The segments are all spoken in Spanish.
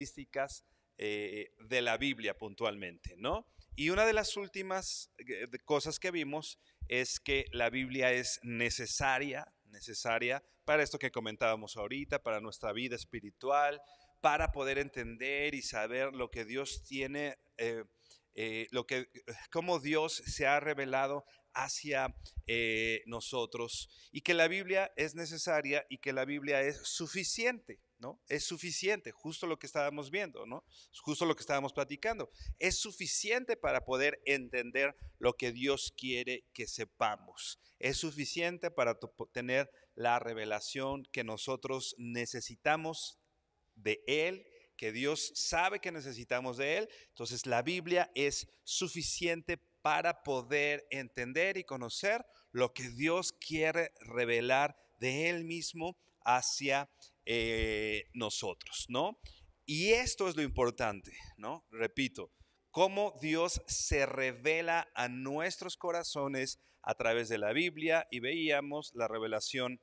características de la Biblia puntualmente, ¿no? Y una de las últimas cosas que vimos es que la Biblia es necesaria para esto que comentábamos ahorita, para nuestra vida espiritual, para poder entender y saber lo que Dios tiene, cómo Dios se ha revelado hacia nosotros, y que la Biblia es necesaria y que la Biblia es suficiente, ¿no? Es suficiente, justo lo que estábamos viendo, ¿no? Justo lo que estábamos platicando. Es suficiente para poder entender lo que Dios quiere que sepamos. Es suficiente para tener la revelación que nosotros necesitamos de Él, que Dios sabe que necesitamos de Él. Entonces la Biblia es suficiente para poder entender y conocer lo que Dios quiere revelar de Él mismo hacia nosotros, ¿no? Y esto es lo importante, ¿no? Repito, cómo Dios se revela a nuestros corazones a través de la Biblia, y veíamos la revelación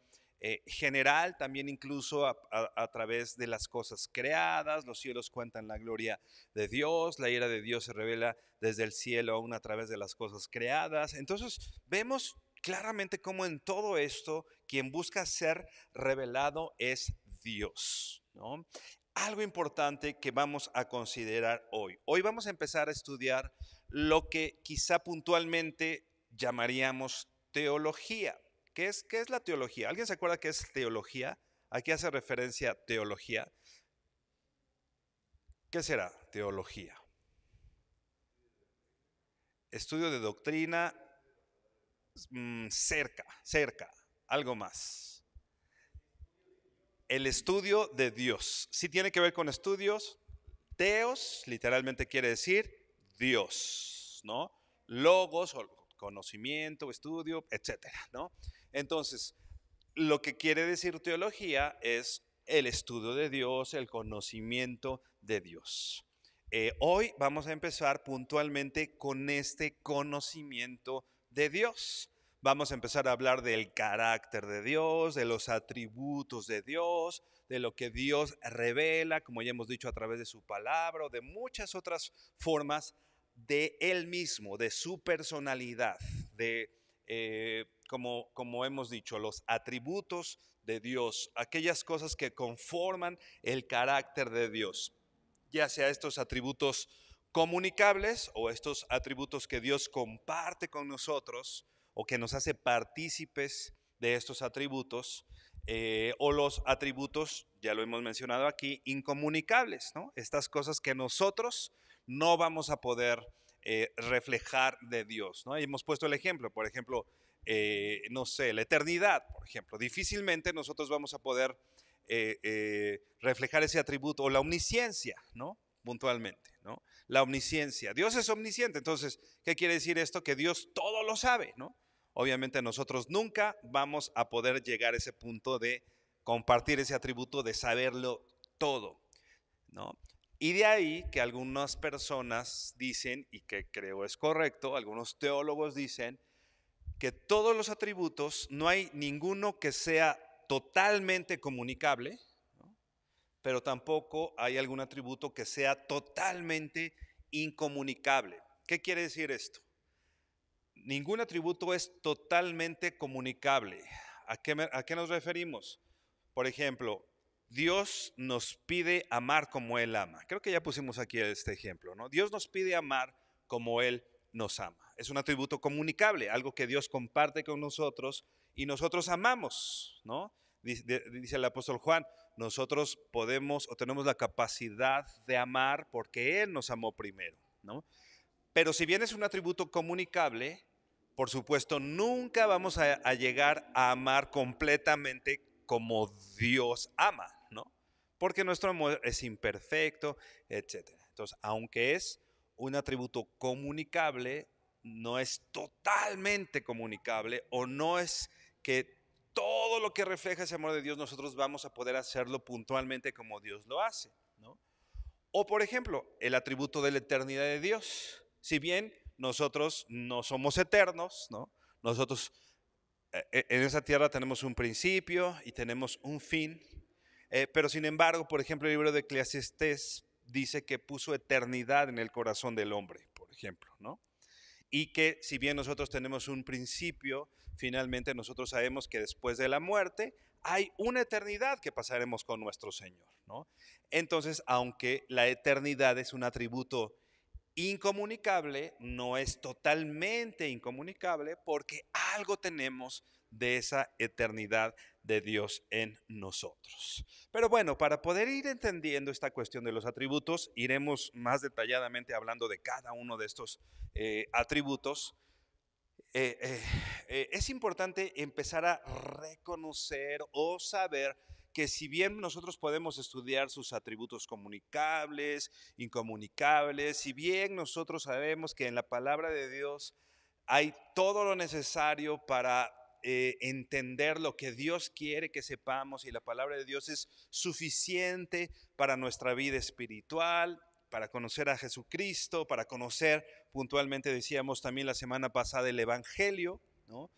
general, también incluso a través de las cosas creadas. Los cielos cuentan la gloria de Dios, la ira de Dios se revela desde el cielo aún a través de las cosas creadas. Entonces vemos claramente cómo en todo esto quien busca ser revelado es Dios, ¿no? Algo importante que vamos a considerar hoy. Hoy vamos a empezar a estudiar lo que quizá puntualmente llamaríamos teología. ¿Qué es la teología? ¿Alguien se acuerda qué es teología? ¿A qué hace referencia teología? ¿Qué será teología? Estudio de doctrina, cerca, algo más. El estudio de Dios. Sí tiene que ver con estudios. Teos literalmente quiere decir Dios, ¿no? Logos, o conocimiento, estudio, etcétera, ¿no? Entonces, lo que quiere decir teología es el estudio de Dios, el conocimiento de Dios. Hoy vamos a empezar puntualmente con este conocimiento de Dios. Vamos a empezar a hablar del carácter de Dios, de los atributos de Dios, de lo que Dios revela, como ya hemos dicho, a través de su palabra, o de muchas otras formas de Él mismo, de su personalidad, de como hemos dicho, los atributos de Dios, aquellas cosas que conforman el carácter de Dios, ya sea estos atributos comunicables o estos atributos que Dios comparte con nosotros o que nos hace partícipes de estos atributos, o los atributos, ya lo hemos mencionado aquí, incomunicables, ¿no? Estas cosas que nosotros no vamos a poder reflejar de Dios, ¿no? Y hemos puesto el ejemplo, por ejemplo, no sé, la eternidad, por ejemplo. Difícilmente nosotros vamos a poder reflejar ese atributo, o la omnisciencia, ¿no? Puntualmente, ¿no? La omnisciencia. Dios es omnisciente, entonces, ¿qué quiere decir esto? Que Dios todo lo sabe, ¿no? Obviamente nosotros nunca vamos a poder llegar a ese punto de compartir ese atributo de saberlo todo, ¿no? Y de ahí que algunas personas dicen, y que creo es correcto, algunos teólogos dicen que todos los atributos, no hay ninguno que sea totalmente comunicable, ¿no? Pero tampoco hay algún atributo que sea totalmente incomunicable. ¿Qué quiere decir esto? Ningún atributo es totalmente comunicable. ¿A qué nos referimos? Por ejemplo, Dios nos pide amar como Él ama. Creo que ya pusimos aquí este ejemplo, ¿no? Dios nos pide amar como Él nos ama. Es un atributo comunicable, algo que Dios comparte con nosotros y nosotros amamos, ¿no? Dice el apóstol Juan, nosotros podemos o tenemos la capacidad de amar porque Él nos amó primero, ¿no? Pero si bien es un atributo comunicable, por supuesto, nunca vamos a llegar a amar completamente como Dios ama, ¿no? Porque nuestro amor es imperfecto, etc. Entonces, aunque es un atributo comunicable, no es totalmente comunicable, o no es que todo lo que refleja ese amor de Dios nosotros vamos a poder hacerlo puntualmente como Dios lo hace, ¿no? O por ejemplo, el atributo de la eternidad de Dios. Si bien nosotros no somos eternos, ¿no? Nosotros en esa tierra tenemos un principio y tenemos un fin, pero sin embargo, por ejemplo, el libro de Eclesiastés dice que puso eternidad en el corazón del hombre, por ejemplo, ¿no? Y que si bien nosotros tenemos un principio, finalmente nosotros sabemos que después de la muerte hay una eternidad que pasaremos con nuestro Señor, ¿no? Entonces, aunque la eternidad es un atributo incomunicable, no es totalmente incomunicable porque algo tenemos de esa eternidad de Dios en nosotros. Pero bueno, para poder ir entendiendo esta cuestión de los atributos, iremos más detalladamente hablando de cada uno de estos atributos. Es importante empezar a reconocer o saber que si bien nosotros podemos estudiar sus atributos comunicables, incomunicables, si bien nosotros sabemos que en la palabra de Dios hay todo lo necesario para entender lo que Dios quiere que sepamos y la palabra de Dios es suficiente para nuestra vida espiritual, para conocer a Jesucristo, para conocer puntualmente, decíamos también la semana pasada, el Evangelio, ¿no?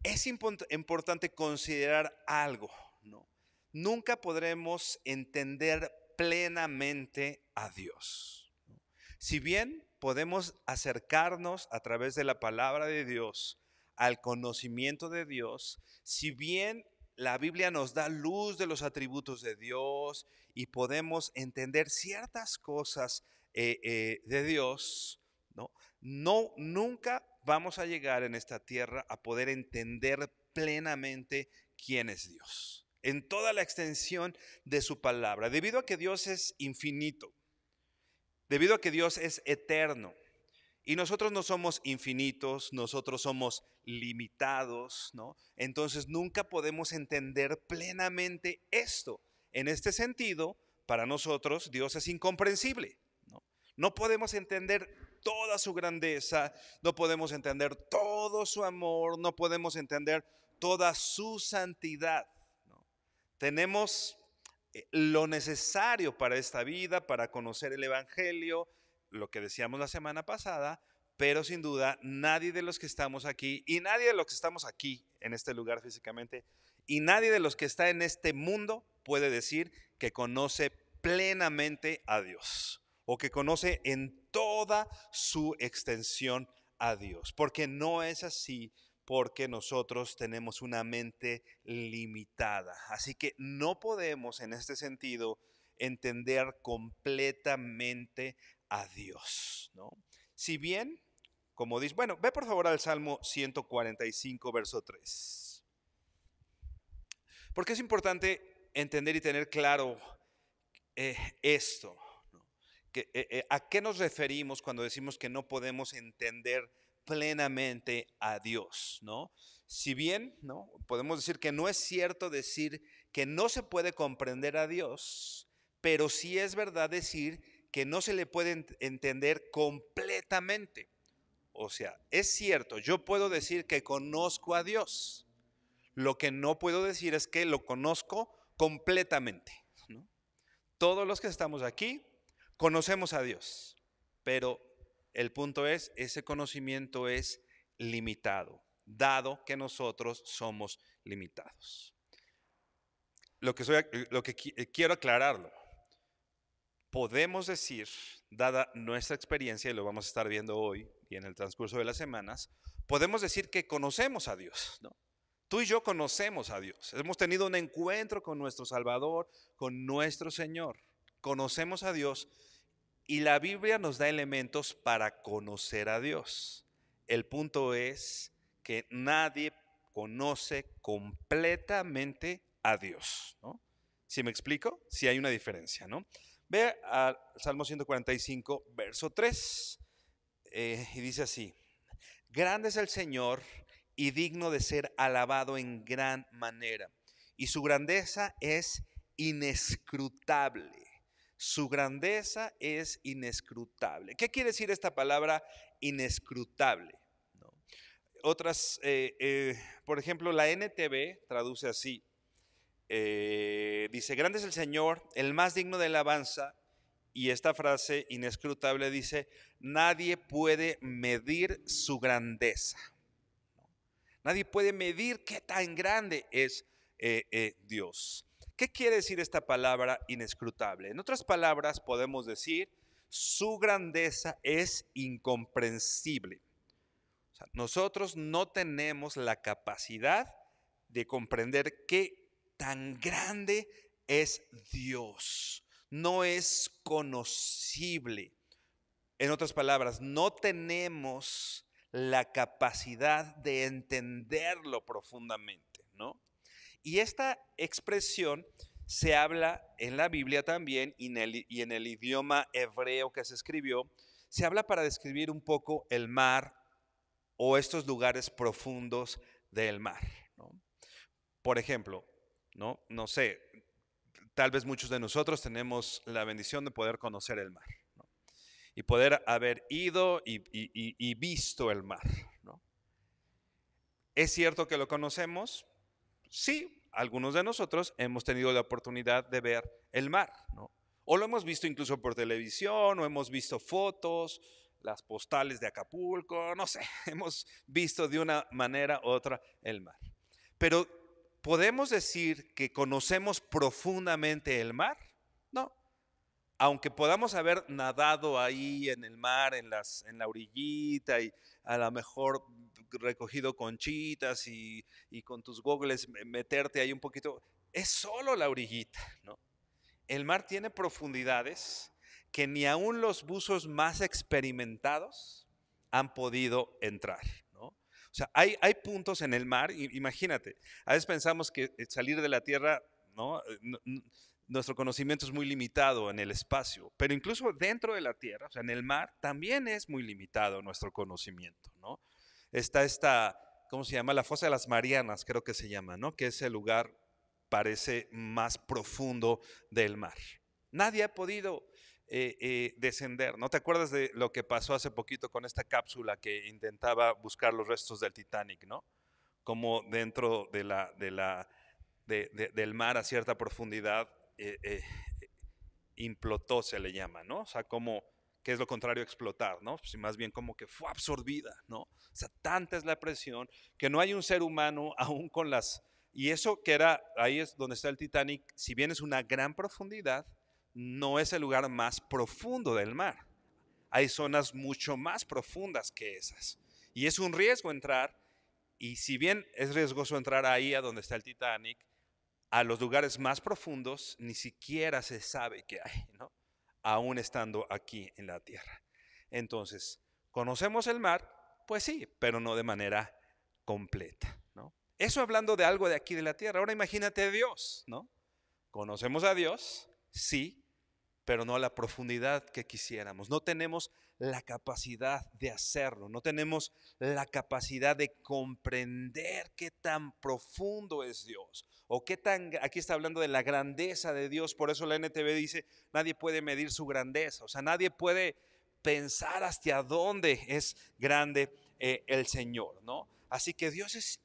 Es importante considerar algo, ¿no? Nunca podremos entender plenamente a Dios, ¿no? Si bien podemos acercarnos a través de la palabra de Dios al conocimiento de Dios, si bien la Biblia nos da luz de los atributos de Dios y podemos entender ciertas cosas de Dios, ¿no? Nunca vamos a llegar en esta tierra a poder entender plenamente quién es Dios, en toda la extensión de su palabra, debido a que Dios es infinito, debido a que Dios es eterno. Y nosotros no somos infinitos, nosotros somos limitados, ¿no? Entonces nunca podemos entender plenamente esto. En este sentido, para nosotros Dios es incomprensible, ¿no? No podemos entender toda su grandeza, no podemos entender todo su amor, no podemos entender toda su santidad, ¿no? Tenemos lo necesario para esta vida, para conocer el Evangelio, lo que decíamos la semana pasada, pero sin duda nadie de los que estamos aquí, y nadie de los que estamos aquí en este lugar físicamente, y nadie de los que está en este mundo puede decir que conoce plenamente a Dios o que conoce en toda su extensión a Dios, porque no es así, porque nosotros tenemos una mente limitada. Así que no podemos en este sentido entender completamente a Dios, ¿no? Si bien, como dice, bueno, ve por favor al Salmo 145, verso 3. Porque es importante entender y tener claro esto, ¿no? ¿A qué nos referimos cuando decimos que no podemos entender plenamente a Dios, ¿no? Si bien, ¿no? Podemos decir que no es cierto decir que no se puede comprender a Dios, pero sí es verdad decir que no se le puede entender completamente. O sea, es cierto, yo puedo decir que conozco a Dios. Lo que no puedo decir es que lo conozco completamente, ¿no? Todos los que estamos aquí conocemos a Dios, pero el punto es, ese conocimiento es limitado, dado que nosotros somos limitados. Lo que quiero aclararlo, podemos decir, dada nuestra experiencia, y lo vamos a estar viendo hoy y en el transcurso de las semanas, podemos decir que conocemos a Dios, ¿no? Tú y yo conocemos a Dios. Hemos tenido un encuentro con nuestro Salvador, con nuestro Señor. Conocemos a Dios y la Biblia nos da elementos para conocer a Dios. El punto es que nadie conoce completamente a Dios, ¿no? ¿Sí me explico? Sí hay una diferencia, ¿no? Ve al Salmo 145, verso 3, y dice así: grande es el Señor y digno de ser alabado en gran manera, y su grandeza es inescrutable. Su grandeza es inescrutable. ¿Qué quiere decir esta palabra inescrutable? ¿No? Otras, por ejemplo, la NTV traduce así. Dice, grande es el Señor, el más digno de alabanza. Y esta frase inescrutable dice, nadie puede medir su grandeza. Nadie puede medir qué tan grande es Dios. ¿Qué quiere decir esta palabra inescrutable? En otras palabras, podemos decir, su grandeza es incomprensible. O sea, nosotros no tenemos la capacidad de comprender qué tan grande es Dios. No es conocible. En otras palabras, no tenemos la capacidad de entenderlo profundamente, ¿no? Y esta expresión se habla en la Biblia también y en el idioma hebreo que se escribió, se habla para describir un poco el mar o estos lugares profundos del mar, ¿no? Por ejemplo, no sé, tal vez muchos de nosotros tenemos la bendición de poder conocer el mar, ¿no? Y poder haber ido y visto el mar, ¿no? ¿Es cierto que lo conocemos? Sí, algunos de nosotros hemos tenido la oportunidad de ver el mar, ¿no? O lo hemos visto incluso por televisión, o hemos visto fotos, las postales de Acapulco, no sé, hemos visto de una manera u otra el mar. Pero, ¿podemos decir que conocemos profundamente el mar? No. Aunque podamos haber nadado ahí en el mar, en la orillita y a lo mejor recogido conchitas y con tus gogles meterte ahí un poquito, es solo la orillita, ¿no? El mar tiene profundidades que ni aun los buzos más experimentados han podido entrar, ¿no? O sea, hay puntos en el mar, imagínate, a veces pensamos que salir de la tierra, ¿no? Nuestro conocimiento es muy limitado en el espacio, pero incluso dentro de la tierra, o sea, en el mar, también es muy limitado nuestro conocimiento, ¿no? Está esta, ¿cómo se llama? La fosa de las Marianas, creo que se llama, ¿no? Que es el lugar, parece, más profundo del mar. Nadie ha podido descender. ¿No te acuerdas de lo que pasó hace poquito con esta cápsula que intentaba buscar los restos del Titanic, ¿no? Como dentro del mar a cierta profundidad implotó, se le llama, ¿no? O sea, como, ¿qué es lo contrario a explotar, no? Pues más bien como que fue absorbida, ¿no? O sea, tanta es la presión que no hay un ser humano aún con las... Y eso que era, ahí es donde está el Titanic, si bien es una gran profundidad, no es el lugar más profundo del mar. Hay zonas mucho más profundas que esas. Y es un riesgo entrar, y si bien es riesgoso entrar ahí a donde está el Titanic, a los lugares más profundos ni siquiera se sabe qué hay, ¿no? Aún estando aquí en la tierra. Entonces, ¿conocemos el mar? Pues sí, pero no de manera completa, ¿no? Eso hablando de algo de aquí de la tierra. Ahora imagínate a Dios, ¿no? ¿Conocemos a Dios? Sí, pero no a la profundidad que quisiéramos. No tenemos la capacidad de hacerlo, no tenemos la capacidad de comprender qué tan profundo es Dios o qué tan, aquí está hablando de la grandeza de Dios, por eso la NTV dice, nadie puede medir su grandeza, o sea, nadie puede pensar hasta dónde es grande el Señor, ¿no? Así que Dios es,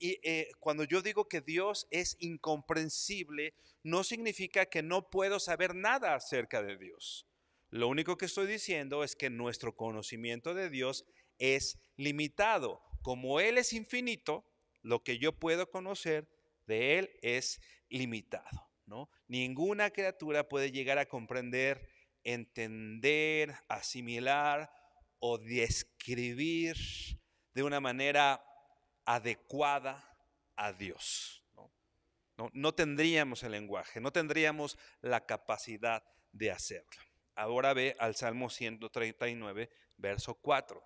cuando yo digo que Dios es incomprensible, no significa que no puedo saber nada acerca de Dios. Lo único que estoy diciendo es que nuestro conocimiento de Dios es limitado. Como Él es infinito, lo que yo puedo conocer de Él es limitado, ¿no? Ninguna criatura puede llegar a comprender, entender, asimilar o describir de una manera adecuada a Dios. No tendríamos el lenguaje, no tendríamos la capacidad de hacerlo. Ahora ve al Salmo 139, verso 4.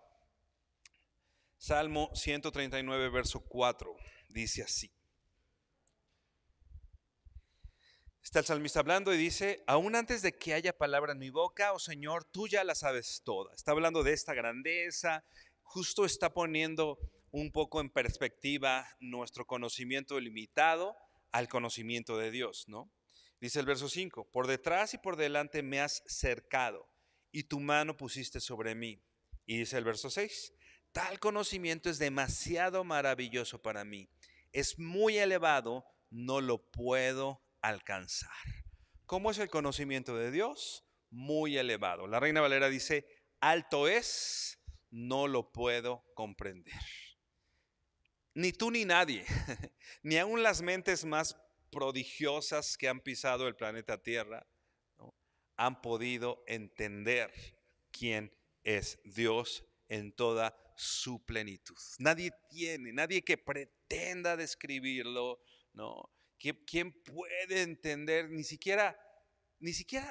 Salmo 139, verso 4, dice así. Está el salmista hablando y dice, aún antes de que haya palabra en mi boca, oh Señor, tú ya la sabes toda. Está hablando de esta grandeza, justo está poniendo un poco en perspectiva nuestro conocimiento limitado al conocimiento de Dios, ¿no? Dice el verso 5, por detrás y por delante me has cercado y tu mano pusiste sobre mí. Y dice el verso 6, tal conocimiento es demasiado maravilloso para mí, es muy elevado, no lo puedo alcanzar. ¿Cómo es el conocimiento de Dios? Muy elevado. La Reina Valera dice, alto es, no lo puedo comprender. Ni tú ni nadie, ni aun las mentes más prodigiosas que han pisado el planeta Tierra, ¿no?, han podido entender quién es Dios en toda su plenitud. Nadie que pretenda describirlo, ¿no? ¿Quién puede entender? Ni siquiera,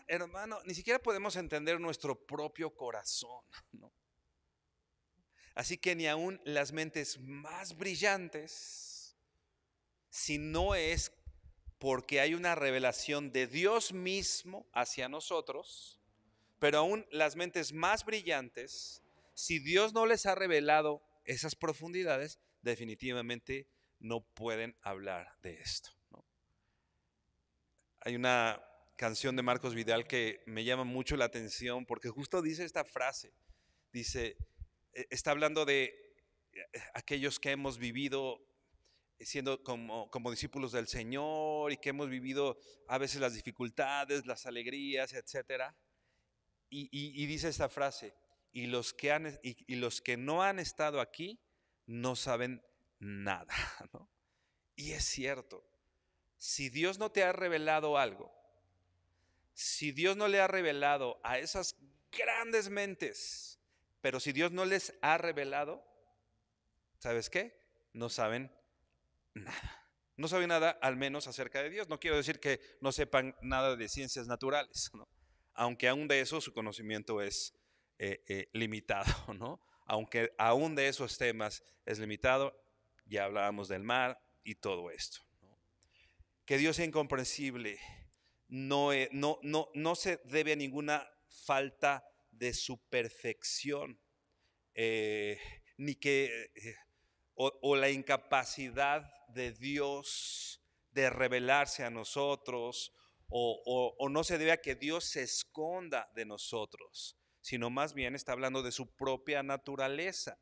hermano, ni siquiera podemos entender nuestro propio corazón, ¿no? Así que ni aún las mentes más brillantes, si no es porque hay una revelación de Dios mismo hacia nosotros, pero aún las mentes más brillantes, si Dios no les ha revelado esas profundidades, definitivamente no pueden hablar de esto, ¿no? Hay una canción de Marcos Vidal que me llama mucho la atención porque justo dice esta frase. Dice, está hablando de aquellos que hemos vivido siendo como discípulos del Señor y que hemos vivido a veces las dificultades, las alegrías, etcétera. Y dice esta frase: y los que no han estado aquí no saben nada, ¿no? Y es cierto. Si Dios no te ha revelado algo, si Dios no le ha revelado a esas grandes mentes, pero si Dios no les ha revelado, ¿sabes qué? No saben nada. No saben nada, al menos acerca de Dios. No quiero decir que no sepan nada de ciencias naturales, ¿no? Aunque aún de eso su conocimiento es limitado, ¿no? Aunque aún de esos temas es limitado, ya hablábamos del mar y todo esto, ¿no? Que Dios sea incomprensible no se debe a ninguna falta de su perfección, ni que o la incapacidad de Dios de revelarse a nosotros, o no se debe a que Dios se esconda de nosotros, sino más bien está hablando de su propia naturaleza,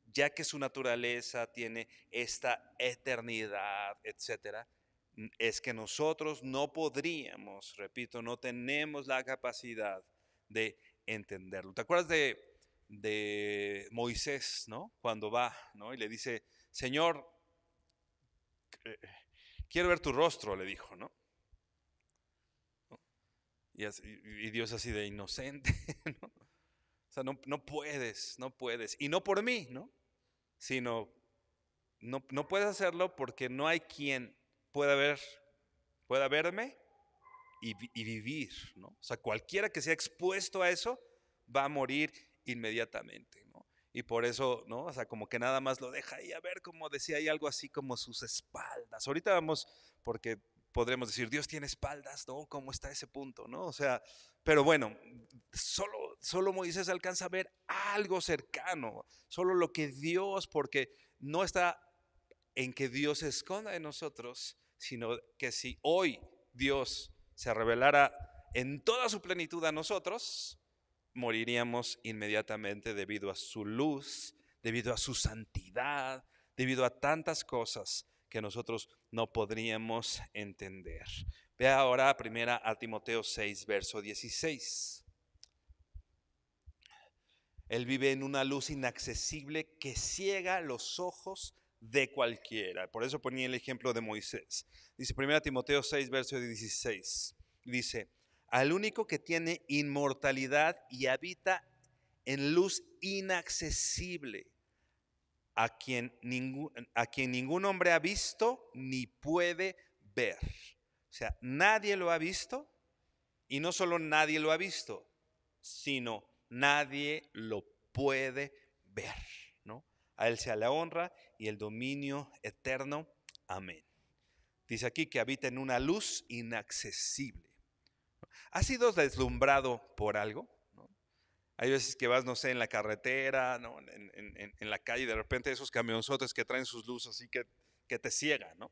ya que su naturaleza tiene esta eternidad, etcétera. Es que nosotros no podríamos, repito, no tenemos la capacidad de entenderlo. ¿Te acuerdas de Moisés, ¿no? Cuando va, ¿no?, y le dice: Señor, quiero ver tu rostro, le dijo, ¿no? Y Dios así de inocente, ¿no? O sea, no puedes. Y no por mí, ¿no? Sino, no puedes hacerlo porque no hay quien pueda verme y vivir, ¿no? O sea, cualquiera que sea expuesto a eso va a morir inmediatamente, ¿no? Y por eso, ¿no? O sea, como que nada más lo deja ahí, a ver, como decía ahí algo así como sus espaldas. Ahorita vamos, porque podremos decir, Dios tiene espaldas, ¿no? ¿Cómo está ese punto, no? O sea, pero bueno, solo Moisés alcanza a ver algo cercano, solo lo que Dios, porque no está en que Dios se esconda de nosotros, sino que si hoy Dios se revelara en toda su plenitud a nosotros, moriríamos inmediatamente debido a su luz, debido a su santidad, debido a tantas cosas que nosotros no podríamos entender. Ve ahora primera a Timoteo 6, verso 16. Él vive en una luz inaccesible que ciega los ojos de cualquiera. Por eso ponía el ejemplo de Moisés. Dice 1 Timoteo 6, verso 16. Dice: al único que tiene inmortalidad y habita en luz inaccesible, a quien ningún hombre ha visto ni puede ver. O sea, nadie lo ha visto, y no solo nadie lo ha visto, sino nadie lo puede ver, ¿no? A Él sea la honra y el dominio eterno. Amén. Dice aquí que habita en una luz inaccesible. ¿Has sido deslumbrado por algo? ¿No? Hay veces que vas, no sé, en la carretera, ¿no?, en la calle, y de repente esos camionzotes que traen sus luces así que te ciegan, ¿no?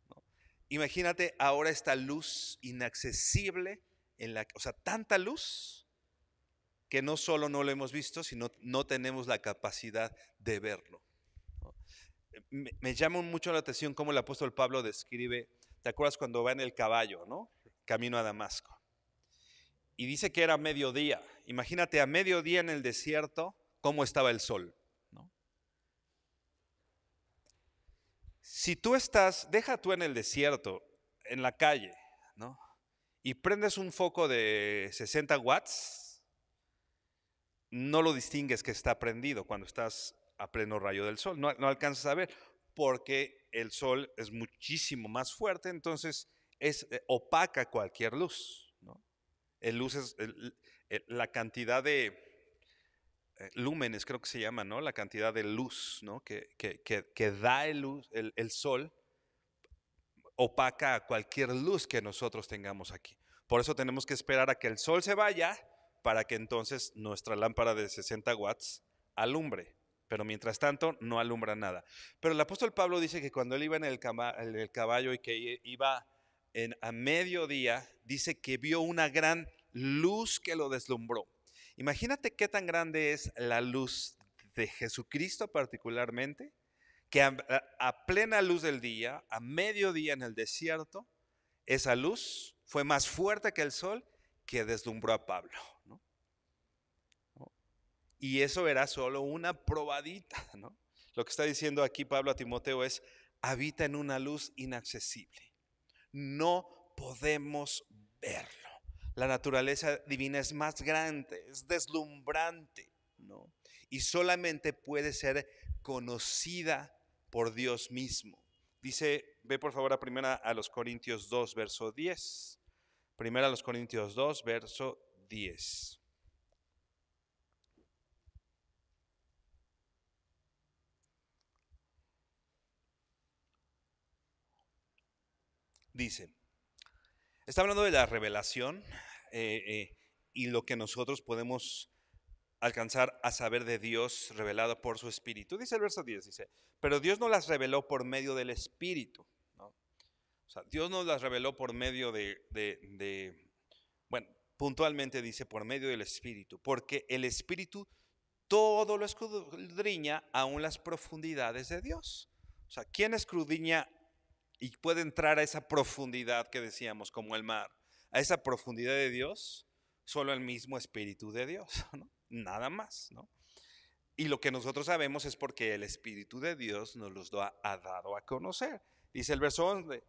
¿No? Imagínate ahora esta luz inaccesible, o sea, tanta luz que no solo no lo hemos visto, sino no tenemos la capacidad de verlo, ¿no? Me llama mucho la atención cómo el apóstol Pablo describe, ¿te acuerdas cuando va en el caballo, ¿no?, camino a Damasco? Y dice que era mediodía. Imagínate a mediodía en el desierto, cómo estaba el sol, ¿no? Si tú estás, deja tú en el desierto, en la calle, ¿no? Y prendes un foco de 60 watts, no lo distingues que está prendido cuando estás a pleno rayo del sol. No alcanzas a ver porque el sol es muchísimo más fuerte, entonces opaca cualquier luz, ¿no? El luz es la cantidad de lúmenes, creo que se llama, ¿no? La cantidad de luz, ¿no? que da el sol opaca a cualquier luz que nosotros tengamos aquí. Por eso tenemos que esperar a que el sol se vaya para que entonces nuestra lámpara de 60 watts alumbre. Pero mientras tanto no alumbra nada. Pero el apóstol Pablo dice que cuando él iba en el caballo y que iba a mediodía, dice que vio una gran luz que lo deslumbró. Imagínate qué tan grande es la luz de Jesucristo particularmente, que a plena luz del día, a mediodía en el desierto, esa luz fue más fuerte que el sol que deslumbró a Pablo, ¿no? Y eso era solo una probadita, ¿no? Lo que está diciendo aquí Pablo a Timoteo es: habita en una luz inaccesible. No podemos verlo. La naturaleza divina es más grande, es deslumbrante, ¿no? Y solamente puede ser conocida por Dios mismo. Dice, ve por favor a los Corintios 2, verso 10. Primera a los Corintios 2, verso 10. Dice, está hablando de la revelación y lo que nosotros podemos alcanzar a saber de Dios revelado por su Espíritu. Dice el verso 10, dice, pero Dios no las reveló por medio del Espíritu, ¿no? O sea, Dios nos las reveló por medio bueno, puntualmente dice por medio del Espíritu, porque el Espíritu todo lo escudriña aún las profundidades de Dios. O sea, ¿quién escudriña y puede entrar a esa profundidad que decíamos, como el mar, a esa profundidad de Dios? Solo el mismo Espíritu de Dios, ¿no? Nada más, ¿no? Y lo que nosotros sabemos es porque el Espíritu de Dios nos los ha dado a conocer. Dice el verso 11,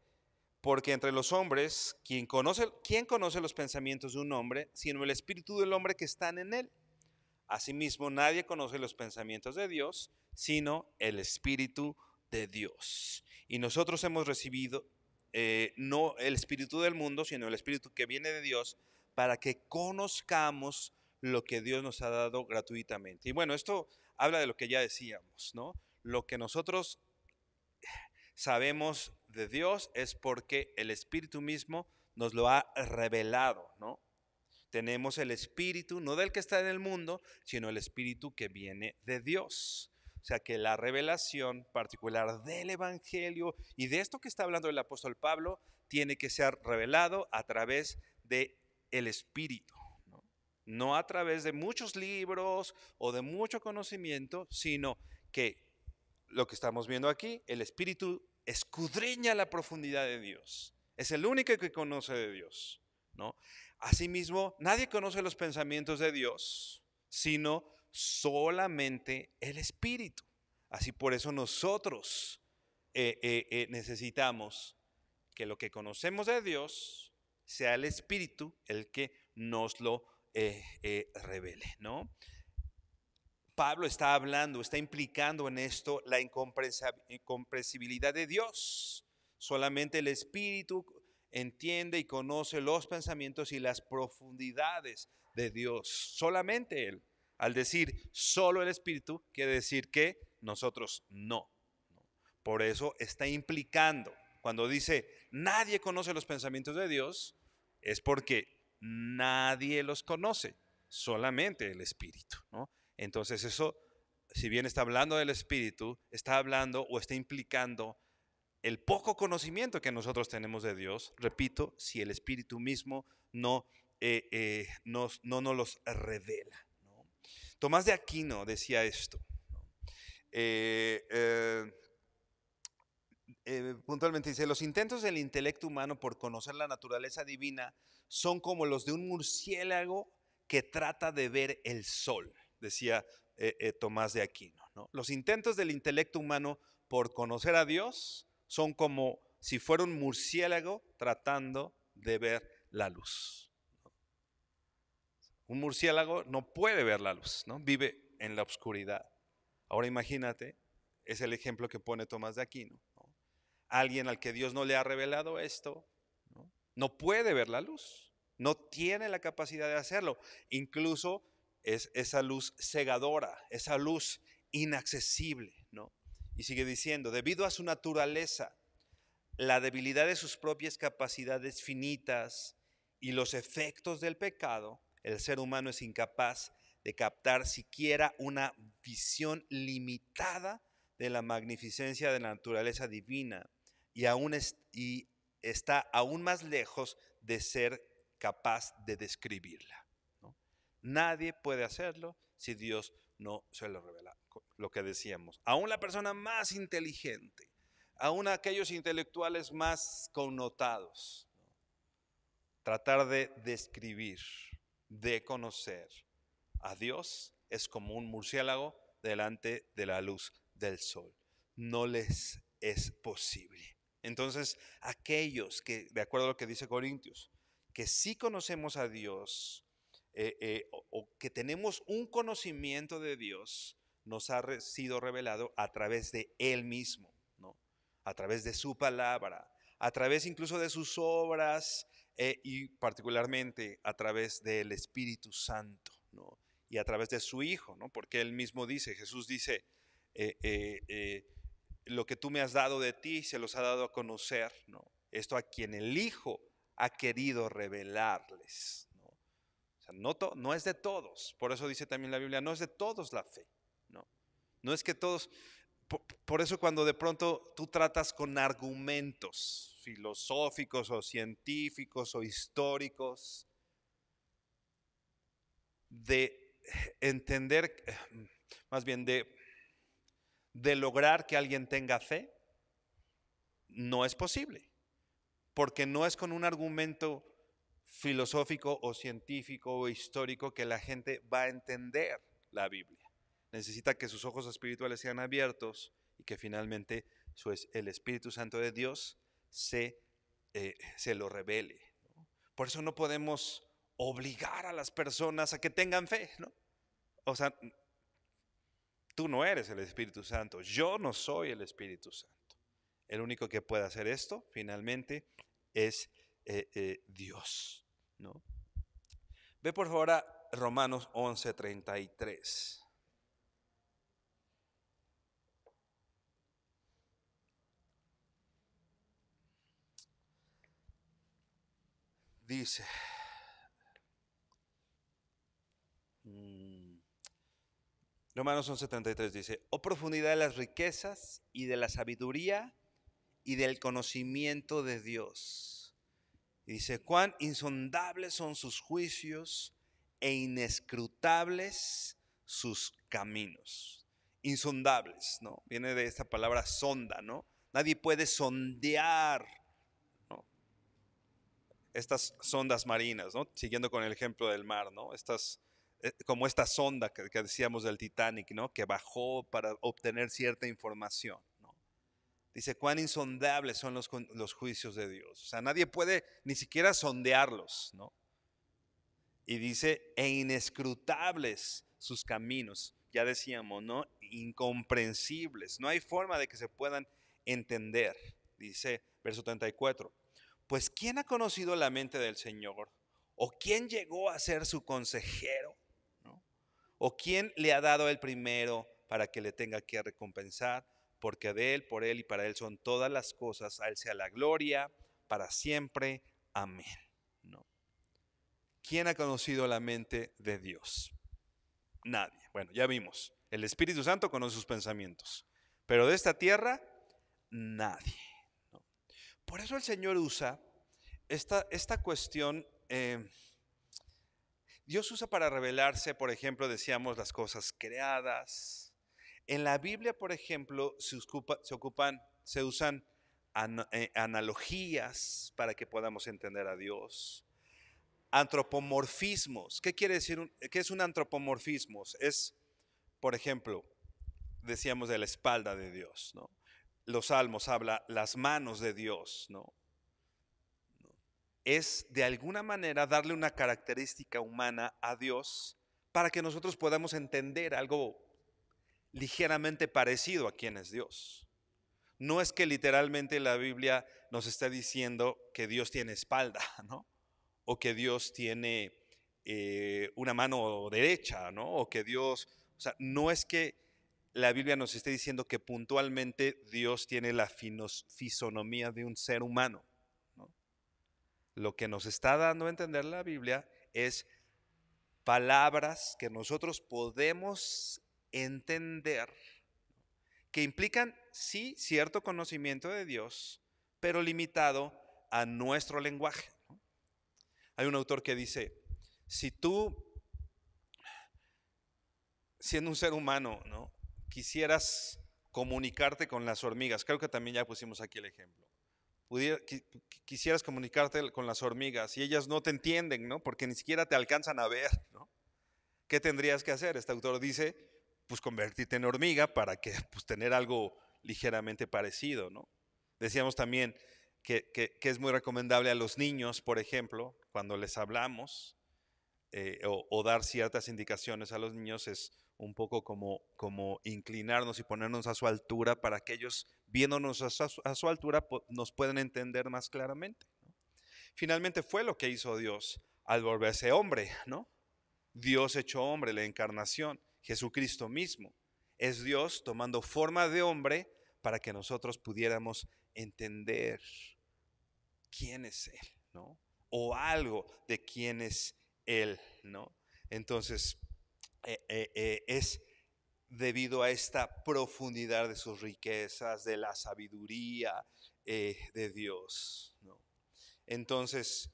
porque entre los hombres, ¿quién conoce los pensamientos de un hombre, sino el Espíritu del hombre que está en él? Asimismo, nadie conoce los pensamientos de Dios, sino el Espíritu de Dios. Y nosotros hemos recibido no el espíritu del mundo, sino el Espíritu que viene de Dios, para que conozcamos lo que Dios nos ha dado gratuitamente. Y bueno, esto habla de lo que ya decíamos, ¿no? Lo que nosotros sabemos de Dios es porque el Espíritu mismo nos lo ha revelado, ¿no? Tenemos el Espíritu, no del que está en el mundo, sino el Espíritu que viene de Dios. O sea que la revelación particular del Evangelio y de esto que está hablando el apóstol Pablo tiene que ser revelado a través de el Espíritu, ¿no? No a través de muchos libros o de mucho conocimiento, sino que lo que estamos viendo aquí, el Espíritu escudriña la profundidad de Dios. Es el único que conoce de Dios, ¿no? Asimismo, nadie conoce los pensamientos de Dios, sino solamente el Espíritu. Así por eso nosotros necesitamos que lo que conocemos de Dios sea el Espíritu el que nos lo revele, ¿no? Pablo está hablando, está implicando en esto la incomprensibilidad de Dios. Solamente el Espíritu entiende y conoce los pensamientos y las profundidades de Dios. Solamente Él. Al decir solo el Espíritu, quiere decir que nosotros no. Por eso está implicando. Cuando dice nadie conoce los pensamientos de Dios, es porque nadie los conoce, solamente el Espíritu, ¿no? Entonces eso, si bien está hablando del Espíritu, está hablando o está implicando el poco conocimiento que nosotros tenemos de Dios, repito, si el Espíritu mismo no nos los revela, ¿no? Tomás de Aquino decía esto, ¿no? Puntualmente dice, los intentos del intelecto humano por conocer la naturaleza divina son como los de un murciélago que trata de ver el sol, decía Tomás de Aquino, ¿no? Los intentos del intelecto humano por conocer a Dios Son como si fuera un murciélago tratando de ver la luz. Un murciélago no puede ver la luz, ¿no? Vive en la oscuridad. Ahora imagínate, es el ejemplo que pone Tomás de Aquino, ¿no? Alguien al que Dios no le ha revelado esto, ¿no? No puede ver la luz, no tiene la capacidad de hacerlo. Incluso es esa luz cegadora, esa luz inaccesible, ¿no? Y sigue diciendo, debido a su naturaleza, la debilidad de sus propias capacidades finitas y los efectos del pecado, el ser humano es incapaz de captar siquiera una visión limitada de la magnificencia de la naturaleza divina y está aún más lejos de ser capaz de describirla, ¿no? Nadie puede hacerlo si Dios no se lo revela. Lo que decíamos, aún la persona más inteligente, aún aquellos intelectuales más connotados, ¿no? Tratar de describir, de conocer a Dios es como un murciélago delante de la luz del sol. No les es posible. Entonces, aquellos que, de acuerdo a lo que dice Corintios, que sí conocemos a Dios, o que tenemos un conocimiento de Dios, nos ha sido revelado a través de Él mismo, ¿no? A través de su palabra, a través incluso de sus obras, y particularmente a través del Espíritu Santo, ¿no? Y a través de su Hijo, ¿no? Porque Él mismo dice, Jesús dice, lo que tú me has dado de ti se los ha dado a conocer, ¿no? Esto a quien el Hijo ha querido revelarles, ¿no? O sea, no es de todos. Por eso dice también la Biblia, no es de todos la fe, ¿no? No es que todos. Por eso cuando de pronto tú tratas con argumentos filosóficos o científicos o históricos de entender, más bien de lograr que alguien tenga fe, no es posible, porque no es con un argumento filosófico o científico o histórico que la gente va a entender la Biblia. Necesita que sus ojos espirituales sean abiertos y que finalmente el Espíritu Santo de Dios se lo revele, ¿no? Por eso no podemos obligar a las personas a que tengan fe, ¿no? O sea, tú no eres el Espíritu Santo, yo no soy el Espíritu Santo. El único que puede hacer esto, finalmente, es Dios, ¿no? Ve por favor a Romanos 11:33. Dice, Romanos 11:33 dice, oh profundidad de las riquezas y de la sabiduría y del conocimiento de Dios. Y dice, cuán insondables son sus juicios e inescrutables sus caminos. Insondables, ¿no? Viene de esta palabra sonda, ¿no? Nadie puede sondear, ¿no? Estas sondas marinas, ¿no? Siguiendo con el ejemplo del mar, ¿no? Como esta sonda que decíamos del Titanic, ¿no? Que bajó para obtener cierta información, ¿no? Dice, cuán insondables son los juicios de Dios. O sea, nadie puede ni siquiera sondearlos, ¿no? Y dice, e inescrutables sus caminos. Ya decíamos, ¿no? Incomprensibles. No hay forma de que se puedan entender. Dice, verso 34. Pues ¿quién ha conocido la mente del Señor? ¿O quién llegó a ser su consejero? ¿No? ¿O quién le ha dado el primero para que le tenga que recompensar? Porque de Él, por Él y para Él son todas las cosas. A Él sea la gloria para siempre. Amén. ¿No? ¿Quién ha conocido la mente de Dios? Nadie. Bueno, ya vimos. El Espíritu Santo conoce sus pensamientos. Pero de esta tierra, nadie. ¿No? Por eso el Señor usa esta cuestión. Dios usa para revelarse, por ejemplo, decíamos las cosas creadas. En la Biblia, por ejemplo, se usan analogías para que podamos entender a Dios. Antropomorfismos. ¿Qué quiere decir? ¿Qué es un antropomorfismo? Es, por ejemplo, decíamos de la espalda de Dios, ¿no? los salmos habla las manos de Dios, ¿no? Es de alguna manera darle una característica humana a Dios para que nosotros podamos entender algo ligeramente parecido a quién es Dios. No es que literalmente la Biblia nos esté diciendo que Dios tiene espalda, ¿no? O que Dios tiene una mano derecha, ¿no? O que Dios, o sea, no es que la Biblia nos esté diciendo que puntualmente Dios tiene la fisonomía de un ser humano, ¿no? Lo que nos está dando a entender la Biblia es palabras que nosotros podemos entender, que implican, sí, cierto conocimiento de Dios, pero limitado a nuestro lenguaje, ¿no? Hay un autor que dice, si tú, siendo un ser humano, ¿no?, quisieras comunicarte con las hormigas, creo que también ya pusimos aquí el ejemplo, quisieras comunicarte con las hormigas y ellas no te entienden, ¿no?, porque ni siquiera te alcanzan a ver, ¿no? ¿Qué tendrías que hacer? Este autor dice, pues convertirte en hormiga para que, pues, tener algo ligeramente parecido, ¿no? Decíamos también que es muy recomendable a los niños, por ejemplo, cuando les hablamos o dar ciertas indicaciones a los niños, es un poco como inclinarnos y ponernos a su altura para que ellos, viéndonos a su altura, nos puedan entender más claramente, ¿no? Finalmente fue lo que hizo Dios al volverse hombre, ¿no? Dios hecho hombre, la encarnación, Jesucristo mismo. Es Dios tomando forma de hombre para que nosotros pudiéramos entender quién es Él, ¿no? O algo de quién es Él, ¿no? Entonces, es debido a esta profundidad de sus riquezas, de la sabiduría de Dios, ¿no? Entonces,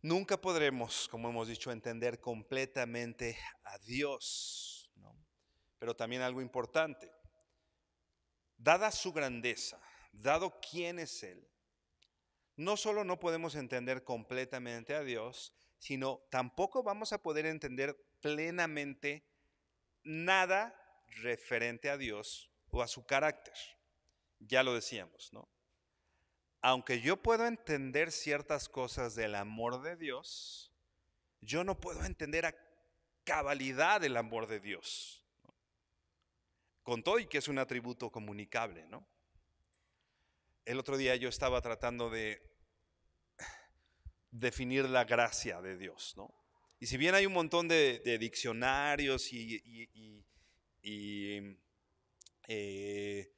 nunca podremos, como hemos dicho, entender completamente a Dios, ¿no? Pero también algo importante, dada su grandeza, dado quién es Él, no solo no podemos entender completamente a Dios, sino tampoco vamos a poder entender plenamente nada referente a Dios o a su carácter. Ya lo decíamos, ¿no? Aunque yo puedo entender ciertas cosas del amor de Dios, yo no puedo entender a cabalidad el amor de Dios, ¿no? Con todo y que es un atributo comunicable, ¿no? El otro día yo estaba tratando de definir la gracia de Dios, ¿no? Y si bien hay un montón de diccionarios y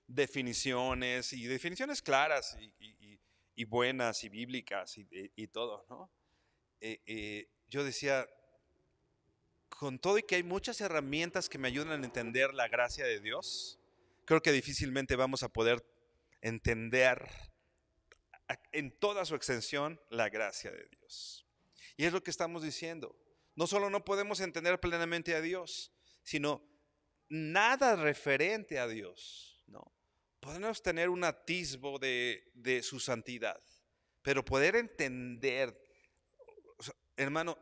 definiciones, y definiciones claras y buenas y bíblicas y todo, ¿no? Yo decía, con todo y que hay muchas herramientas que me ayudan a entender la gracia de Dios, creo que difícilmente vamos a poder entender en toda su extensión la gracia de Dios. Y es lo que estamos diciendo. No solo no podemos entender plenamente a Dios, sino nada referente a Dios, ¿no? Podemos tener un atisbo de su santidad, pero poder entender, o sea, hermano,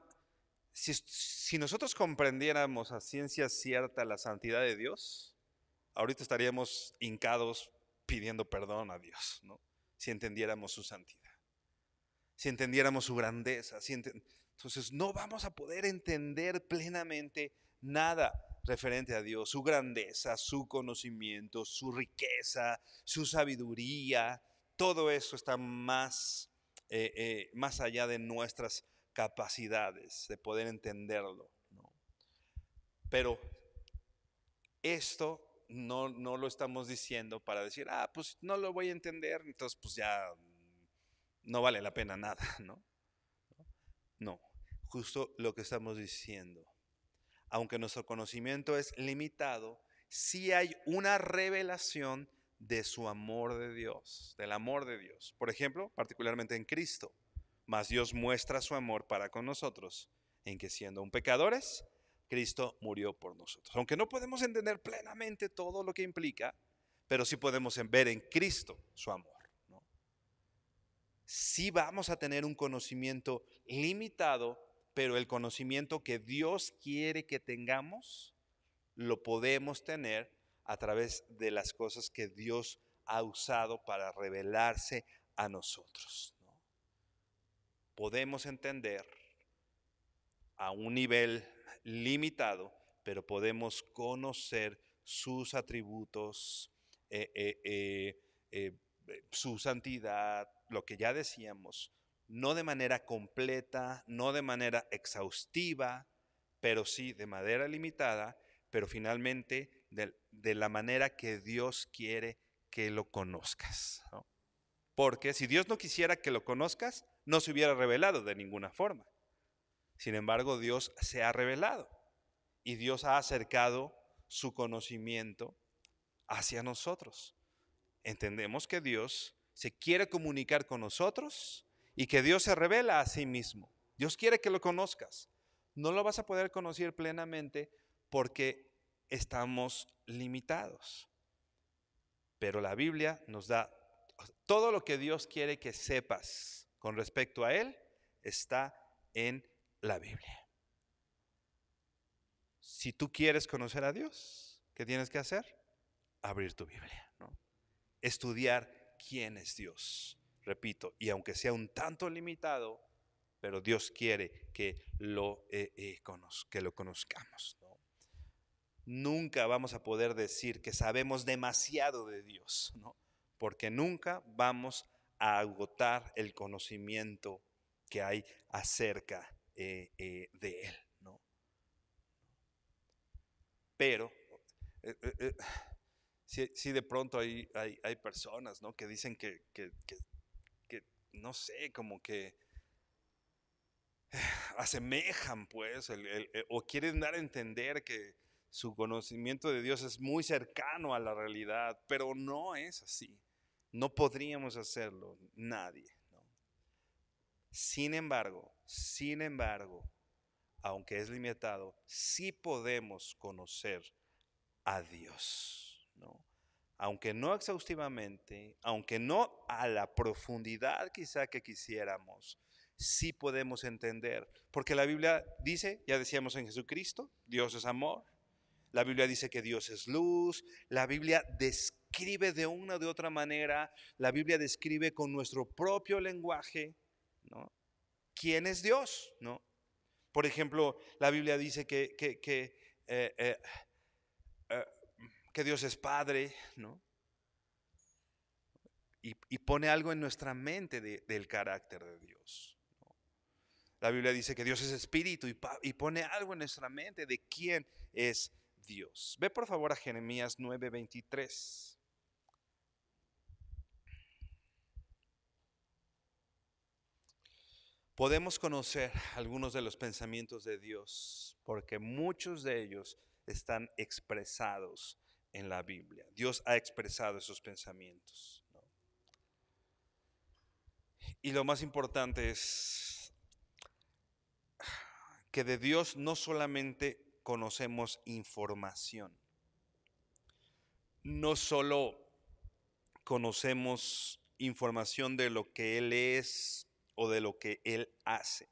si nosotros comprendiéramos a ciencia cierta la santidad de Dios, ahorita estaríamos hincados pidiendo perdón a Dios, ¿no? Si entendiéramos su santidad, si entendiéramos su grandeza, entonces no vamos a poder entender plenamente nada referente a Dios, su grandeza, su conocimiento, su riqueza, su sabiduría. Todo eso está más allá de nuestras capacidades de poder entenderlo, ¿no? Pero esto no lo estamos diciendo para decir, pues no lo voy a entender, entonces pues ya no vale la pena nada, ¿no? No, justo lo que estamos diciendo. Aunque nuestro conocimiento es limitado, sí hay una revelación de su amor de Dios, del amor de Dios. Por ejemplo, particularmente en Cristo. Mas Dios muestra su amor para con nosotros, en que siendo aún pecadores, Cristo murió por nosotros. Aunque no podemos entender plenamente todo lo que implica, pero sí podemos ver en Cristo su amor, ¿no? Sí vamos a tener un conocimiento limitado, pero el conocimiento que Dios quiere que tengamos, lo podemos tener a través de las cosas que Dios ha usado para revelarse a nosotros, ¿no? Podemos entender a un nivel limitado, pero podemos conocer sus atributos, eh, eh, eh, eh, su santidad, lo que ya decíamos, no de manera completa, no de manera exhaustiva, pero sí de manera limitada, pero finalmente de la manera que Dios quiere que lo conozcas, ¿no? Porque si Dios no quisiera que lo conozcas, no se hubiera revelado de ninguna forma. Sin embargo, Dios se ha revelado y Dios ha acercado su conocimiento hacia nosotros. Entendemos que Dios se quiere comunicar con nosotros y que Dios se revela a sí mismo. Dios quiere que lo conozcas. No lo vas a poder conocer plenamente porque estamos limitados. Pero la Biblia nos da todo lo que Dios quiere que sepas con respecto a Él, está en la Biblia. Si tú quieres conocer a Dios, ¿qué tienes que hacer? Abrir tu Biblia, ¿no? Estudiar quién es Dios. Repito, y aunque sea un tanto limitado, pero Dios quiere que lo conozcamos, ¿no? Nunca vamos a poder decir que sabemos demasiado de Dios, ¿no? Porque nunca vamos a agotar el conocimiento que hay acerca de Él, ¿no? Pero sí, de pronto hay personas, ¿no?, que dicen que no sé, como que asemejan, pues, o quieren dar a entender que su conocimiento de Dios es muy cercano a la realidad, pero no es así. No podríamos hacerlo, nadie, ¿no? Sin embargo, aunque es limitado, sí podemos conocer a Dios, ¿no? Aunque no exhaustivamente, aunque no a la profundidad quizá que quisiéramos, sí podemos entender. Porque la Biblia dice, ya decíamos en Jesucristo, Dios es amor. La Biblia dice que Dios es luz. La Biblia describe de una o de otra manera, la Biblia describe con nuestro propio lenguaje, ¿no?, quién es Dios, ¿no? Por ejemplo, la Biblia dice eh, eh, eh, que Dios es Padre, ¿no? Y pone algo en nuestra mente del carácter de Dios, ¿no? La Biblia dice que Dios es espíritu y pone algo en nuestra mente de quién es Dios. Ve por favor a Jeremías 9:23. Podemos conocer algunos de los pensamientos de Dios porque muchos de ellos están expresados en la Biblia. Dios ha expresado esos pensamientos, ¿no? Y lo más importante es que de Dios no solamente conocemos información, no solo conocemos información de lo que Él es o de lo que Él hace,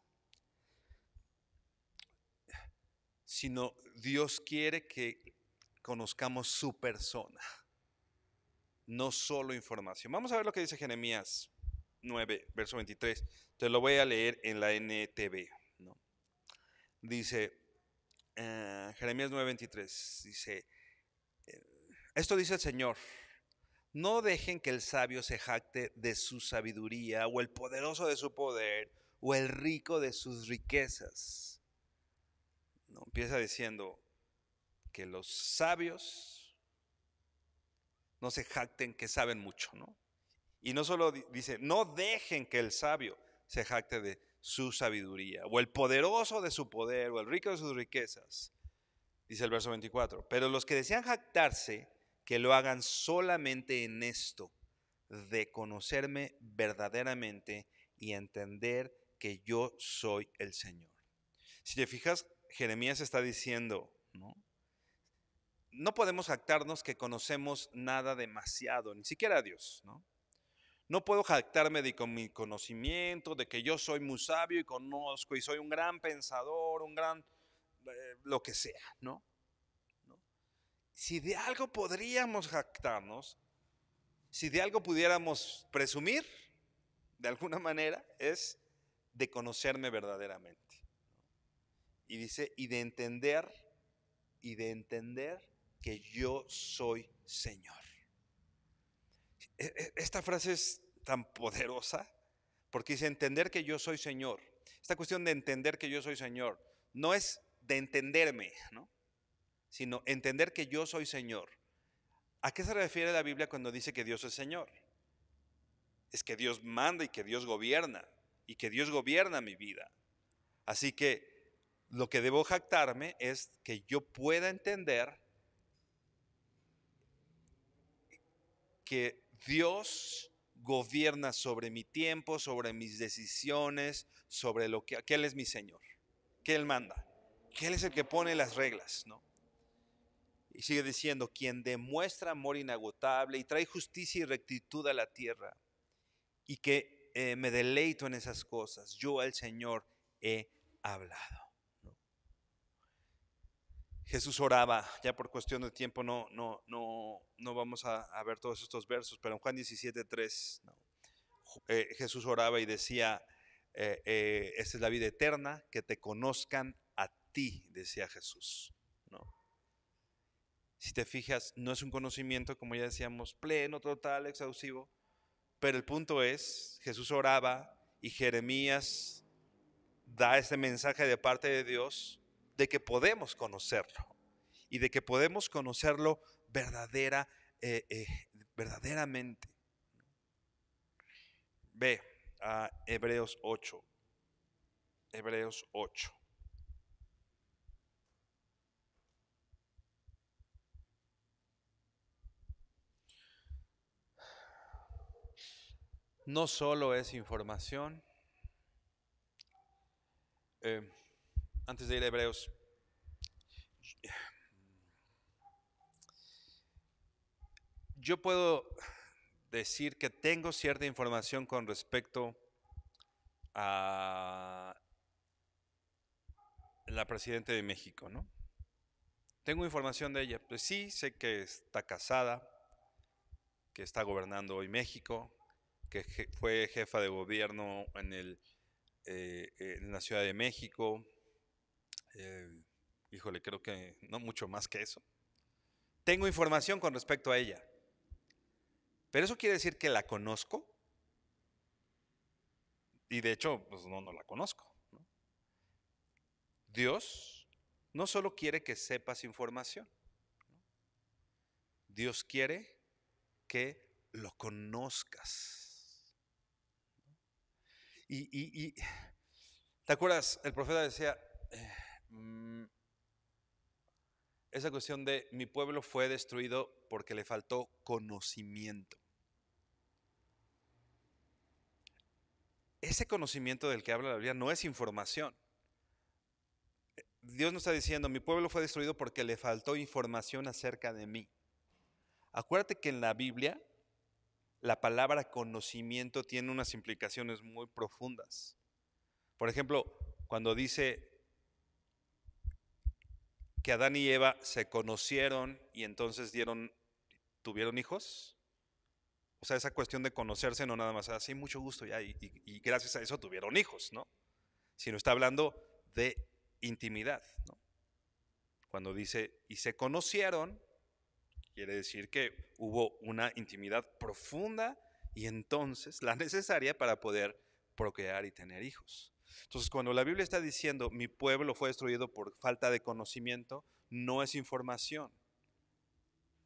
sino Dios quiere que conozcamos su persona, no solo información. Vamos a ver lo que dice Jeremías 9, verso 23. Te lo voy a leer en la NTV, ¿no? Dice, Jeremías 9:23, dice, esto dice el Señor: no dejen que el sabio se jacte de su sabiduría, o el poderoso de su poder, o el rico de sus riquezas. ¿No? Empieza diciendo que los sabios no se jacten que saben mucho, ¿no? Y no solo dice, no dejen que el sabio se jacte de su sabiduría, o el poderoso de su poder, o el rico de sus riquezas. Dice el verso 24, pero los que desean jactarse, que lo hagan solamente en esto, de conocerme verdaderamente y entender que yo soy el Señor. Si te fijas, Jeremías está diciendo, ¿no?, no podemos jactarnos que conocemos nada demasiado, ni siquiera a Dios, ¿no? No puedo jactarme de con mi conocimiento, de que yo soy muy sabio y conozco y soy un gran pensador, un gran lo que sea, ¿no? Si de algo podríamos jactarnos, Si de algo pudiéramos presumir, de alguna manera, es de conocerme verdaderamente. Y dice, y de entender que yo soy Señor. Esta frase es tan poderosa porque dice entender que yo soy Señor. Esta cuestión de entender que yo soy Señor no es de entenderme, ¿no? Sino entender que yo soy Señor. ¿A qué se refiere la Biblia cuando dice que Dios es Señor? Es que Dios manda y que Dios gobierna y que Dios gobierna mi vida. Así que lo que debo jactarme es que yo pueda entender que Dios gobierna sobre mi tiempo, sobre mis decisiones, sobre lo que Él es mi Señor, que Él manda, que Él es el que pone las reglas, ¿no? Y sigue diciendo, quien demuestra amor inagotable y trae justicia y rectitud a la tierra, y que me deleito en esas cosas, yo al Señor he hablado. Jesús oraba, ya por cuestión de tiempo no vamos a ver todos estos versos, pero en Juan 17:3 Jesús oraba y decía, esta es la vida eterna, que te conozcan a ti, decía Jesús, ¿no? Si te fijas, no es un conocimiento, como ya decíamos, pleno, total, exhaustivo, pero el punto es, Jesús oraba y Jeremías da este mensaje de parte de Dios de que podemos conocerlo y de que podemos conocerlo verdaderamente. Ve a Hebreos 8. Hebreos 8. No solo es información. Antes de ir a Hebreos, yo puedo decir que tengo cierta información con respecto a la presidenta de México, ¿no? Tengo información de ella. Pues sí, sé que está casada, que está gobernando hoy México, que fue jefa de gobierno en la Ciudad de México. Híjole, creo que no mucho más que eso. Tengo información con respecto a ella. ¿Pero eso quiere decir que la conozco? Y de hecho, pues no la conozco, ¿no? Dios no solo quiere que sepas información, ¿no? Dios quiere que lo conozcas. Y ¿te acuerdas? El profeta decía, esa cuestión de mi pueblo fue destruido porque le faltó conocimiento. Ese conocimiento del que habla la Biblia no es información. Dios no está diciendo, mi pueblo fue destruido porque le faltó información acerca de mí. Acuérdate que en la Biblia la palabra conocimiento tiene unas implicaciones muy profundas. Por ejemplo, cuando dice que Adán y Eva se conocieron y entonces tuvieron hijos. O sea, esa cuestión de conocerse no nada más así, mucho gusto ya, y gracias a eso tuvieron hijos, ¿no? Sino está hablando de intimidad, ¿no? Cuando dice, y se conocieron, quiere decir que hubo una intimidad profunda y entonces la necesaria para poder procrear y tener hijos. Entonces, cuando la Biblia está diciendo, mi pueblo fue destruido por falta de conocimiento, no es información.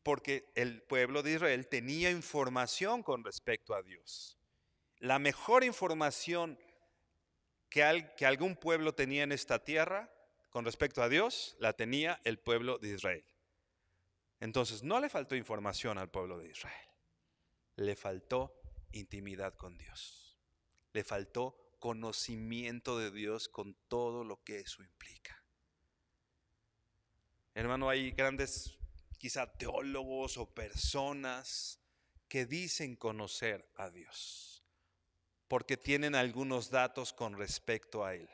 Porque el pueblo de Israel tenía información con respecto a Dios. La mejor información que algún pueblo tenía en esta tierra con respecto a Dios, la tenía el pueblo de Israel. Entonces, no le faltó información al pueblo de Israel. Le faltó intimidad con Dios. Le faltó conocimiento de Dios con todo lo que eso implica. Hermano, hay grandes quizá teólogos o personas que dicen conocer a Dios porque tienen algunos datos con respecto a Él.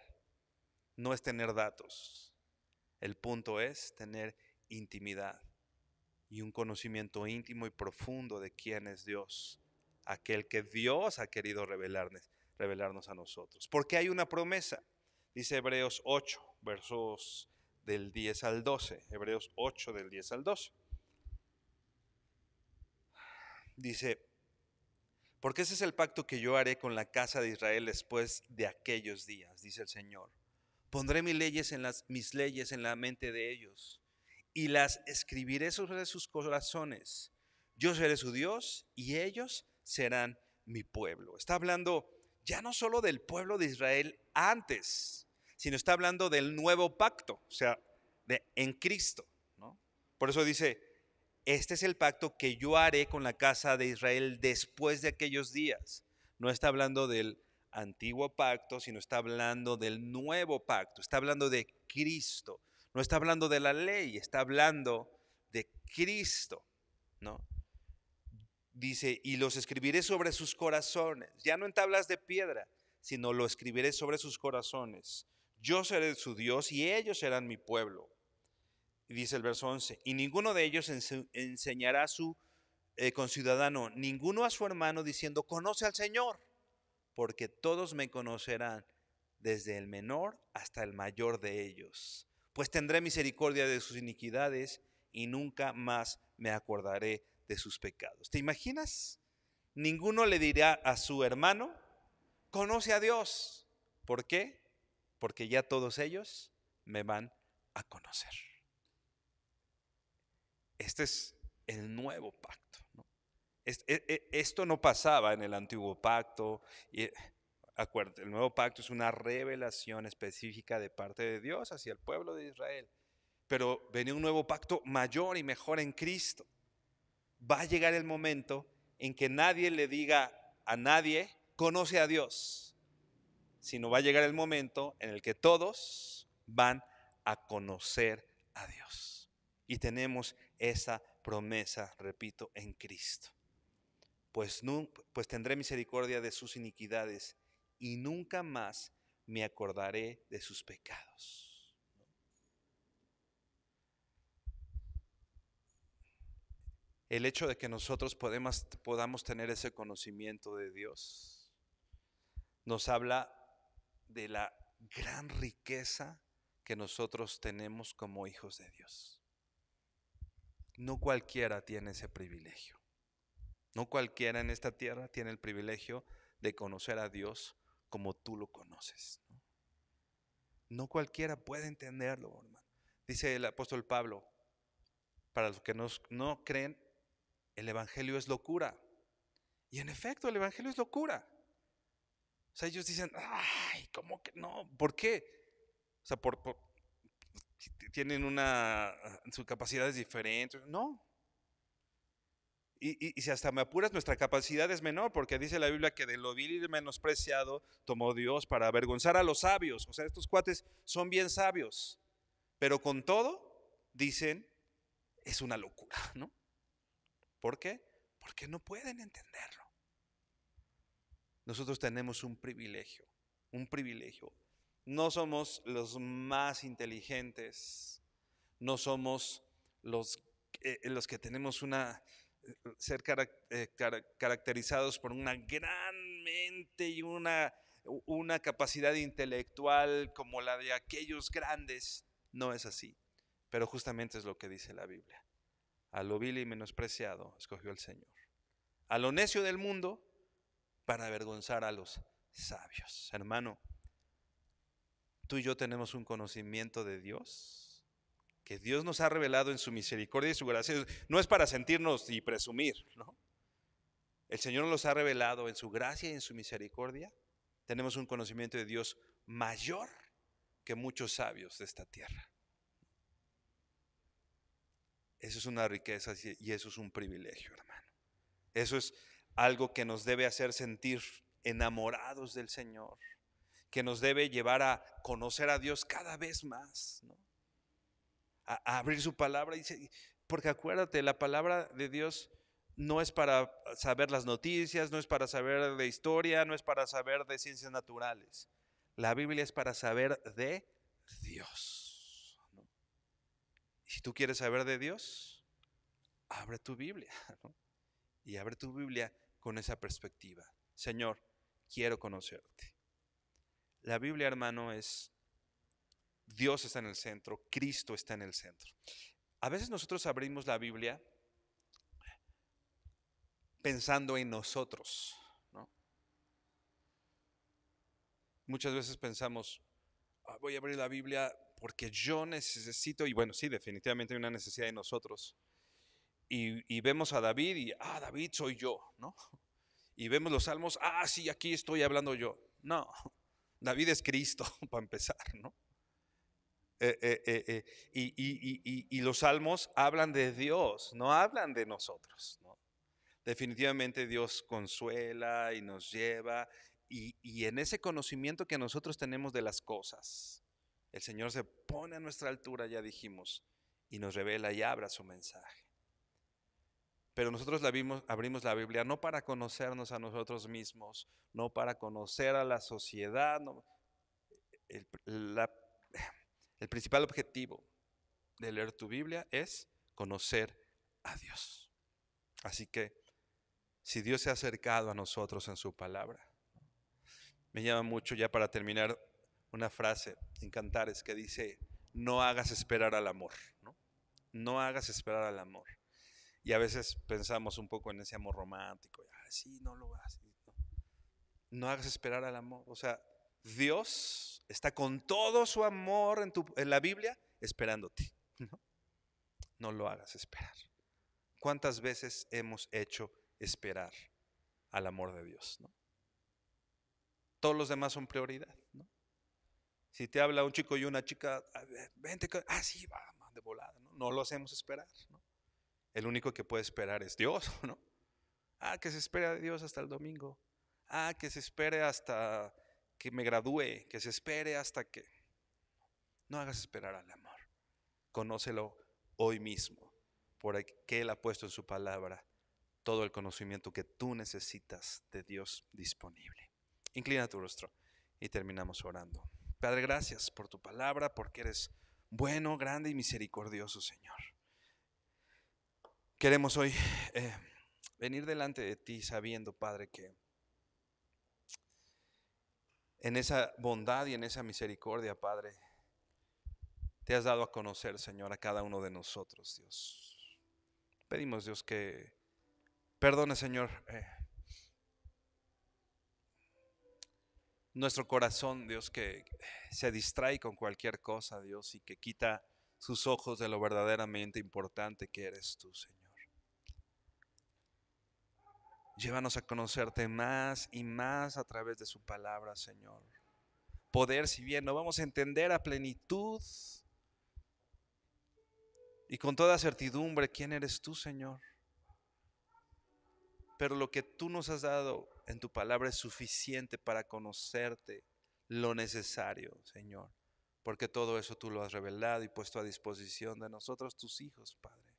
No es tener datos, el punto es tener intimidad. y un conocimiento íntimo y profundo de quién es Dios, aquel que Dios ha querido revelarnos a nosotros. Porque hay una promesa, dice Hebreos 8, versos del 10 al 12, Hebreos 8 del 10 al 12. Dice, porque ese es el pacto que yo haré con la casa de Israel después de aquellos días, dice el Señor. Pondré mis leyes en la mente de ellos y las escribiré sobre sus corazones. Yo seré su Dios y ellos serán mi pueblo. Está hablando ya no solo del pueblo de Israel antes, sino está hablando del nuevo pacto, o sea, en Cristo, ¿no? Por eso dice, este es el pacto que yo haré con la casa de Israel después de aquellos días. No está hablando del antiguo pacto, sino está hablando del nuevo pacto. Está hablando de Cristo. No está hablando de la ley, está hablando de Cristo, ¿no? Dice, y los escribiré sobre sus corazones. Ya no en tablas de piedra, sino lo escribiré sobre sus corazones. Yo seré su Dios y ellos serán mi pueblo. Y dice el verso 11, y ninguno de ellos enseñará a su conciudadano, ninguno a su hermano diciendo, conoce al Señor, porque todos me conocerán, desde el menor hasta el mayor de ellos. Pues tendré misericordia de sus iniquidades y nunca más me acordaré de sus pecados. ¿Te imaginas? Ninguno le dirá a su hermano, conoce a Dios. ¿Por qué? Porque ya todos ellos me van a conocer. Este es el nuevo pacto, ¿no? Esto no pasaba en el antiguo pacto. Acuérdate, el nuevo pacto es una revelación específica de parte de Dios hacia el pueblo de Israel. Pero venía un nuevo pacto mayor y mejor en Cristo. Va a llegar el momento en que nadie le diga a nadie, conoce a Dios, sino va a llegar el momento en el que todos van a conocer a Dios. Y tenemos esa promesa, repito, en Cristo. Pues tendré misericordia de sus iniquidades y nunca más me acordaré de sus pecados. El hecho de que nosotros podamos tener ese conocimiento de Dios nos habla de la gran riqueza que nosotros tenemos como hijos de Dios. No cualquiera tiene ese privilegio. No cualquiera en esta tierra tiene el privilegio de conocer a Dios como tú lo conoces. No cualquiera puede entenderlo, hermano. Dice el apóstol Pablo, para los que no creen, el evangelio es locura. Y en efecto, el evangelio es locura. O sea, ellos dicen, ay, ¿cómo que no? ¿Por qué? O sea, tienen sus capacidades diferentes. No. Y si hasta me apuras, nuestra capacidad es menor, porque dice la Biblia que de lo vil y menospreciado tomó Dios para avergonzar a los sabios. O sea, estos cuates son bien sabios, pero con todo dicen, es una locura, ¿no? ¿Por qué? Porque no pueden entenderlo. Nosotros tenemos un privilegio, un privilegio. No somos los más inteligentes, no somos los que tenemos ser caracterizados por una gran mente y una capacidad intelectual como la de aquellos grandes. No es así, pero justamente es lo que dice la Biblia. A lo vil y menospreciado escogió el Señor, a lo necio del mundo para avergonzar a los sabios. Hermano, tú y yo tenemos un conocimiento de Dios que Dios nos ha revelado en su misericordia y su gracia. No es para sentirnos y presumir, ¿no? El Señor nos ha revelado en su gracia y en su misericordia. Tenemos un conocimiento de Dios mayor que muchos sabios de esta tierra. Eso es una riqueza y eso es un privilegio, hermano. Eso es algo que nos debe hacer sentir enamorados del Señor, que nos debe llevar a conocer a Dios cada vez más, ¿no? A abrir su palabra, porque acuérdate, la palabra de Dios no es para saber las noticias, no es para saber de historia, no es para saber de ciencias naturales. La Biblia es para saber de Dios, ¿no? Y si tú quieres saber de Dios, abre tu Biblia, ¿no? Y abre tu Biblia con esa perspectiva. Señor, quiero conocerte. La Biblia, hermano, es Dios está en el centro, Cristo está en el centro. A veces nosotros abrimos la Biblia pensando en nosotros, ¿no? Muchas veces pensamos, voy a abrir la Biblia porque yo necesito, y bueno, sí, definitivamente hay una necesidad de nosotros. Y vemos a David y, David soy yo, ¿no? Y vemos los salmos, sí, aquí estoy hablando yo. No, David es Cristo, para empezar, ¿no? Y los salmos hablan de Dios, no hablan de nosotros, ¿no? Definitivamente Dios consuela y nos lleva, y en ese conocimiento que nosotros tenemos de las cosas, el Señor se pone a nuestra altura, ya dijimos, y nos revela y abra su mensaje. Pero nosotros abrimos la Biblia no para conocernos a nosotros mismos, no para conocer a la sociedad. No. El principal objetivo de leer tu Biblia es conocer a Dios. Así que si Dios se ha acercado a nosotros en su palabra, me llama mucho, ya para terminar, una frase en Cantares que dice: no hagas esperar al amor, ¿no? No hagas esperar al amor. Y a veces pensamos un poco en ese amor romántico. Sí, no lo hagas. No hagas esperar al amor. O sea, Dios está con todo su amor en la Biblia esperándote. ¿No? No lo hagas esperar. ¿Cuántas veces hemos hecho esperar al amor de Dios? ¿No? Todos los demás son prioridad, ¿no? Si te habla un chico y una chica, vente, sí, va de volada, ¿no? No lo hacemos esperar, ¿no? El único que puede esperar es Dios, ¿no? Que se espere a Dios hasta el domingo. Que se espere hasta que me gradúe, que se espere hasta que... No hagas esperar al amor. Conócelo hoy mismo, porque Él ha puesto en su palabra todo el conocimiento que tú necesitas de Dios disponible. Inclina tu rostro y terminamos orando. Padre, gracias por tu palabra, porque eres bueno, grande y misericordioso, Señor. Queremos hoy venir delante de ti sabiendo, Padre, que en esa bondad y en esa misericordia, Padre, te has dado a conocer, Señor, a cada uno de nosotros, Dios. Pedimos, Dios, que perdone, Señor, nuestro corazón, Dios, que se distrae con cualquier cosa, Dios, y que quita sus ojos de lo verdaderamente importante que eres tú, Señor. Llévanos a conocerte más y más a través de su palabra, Señor. Poder, si bien no vamos a entender a plenitud y con toda certidumbre quién eres tú, Señor, pero lo que tú nos has dado en tu palabra es suficiente para conocerte lo necesario, Señor, porque todo eso tú lo has revelado y puesto a disposición de nosotros, tus hijos, Padre.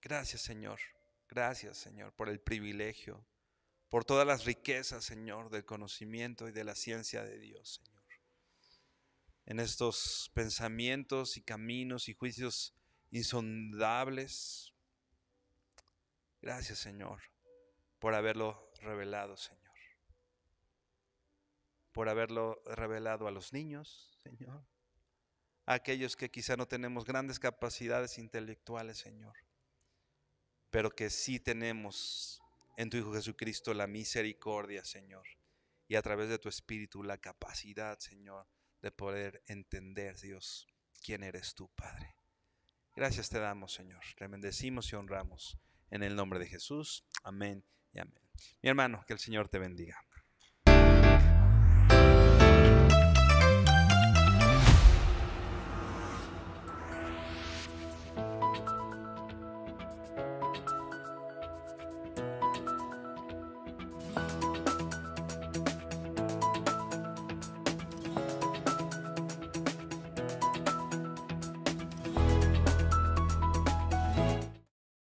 Gracias, Señor. Gracias, Señor, por el privilegio, por todas las riquezas, Señor, del conocimiento y de la ciencia de Dios, Señor. En estos pensamientos y caminos y juicios insondables. Gracias, Señor, por haberlo revelado, Señor. Por haberlo revelado a los niños, Señor. A aquellos que quizá no tenemos grandes capacidades intelectuales, Señor, pero que sí tenemos en tu Hijo Jesucristo la misericordia, Señor, y a través de tu Espíritu la capacidad, Señor, de poder entender, Dios, quién eres tú, Padre. Gracias te damos, Señor. Te bendecimos y honramos en el nombre de Jesús. Amén y amén. Mi hermano, que el Señor te bendiga.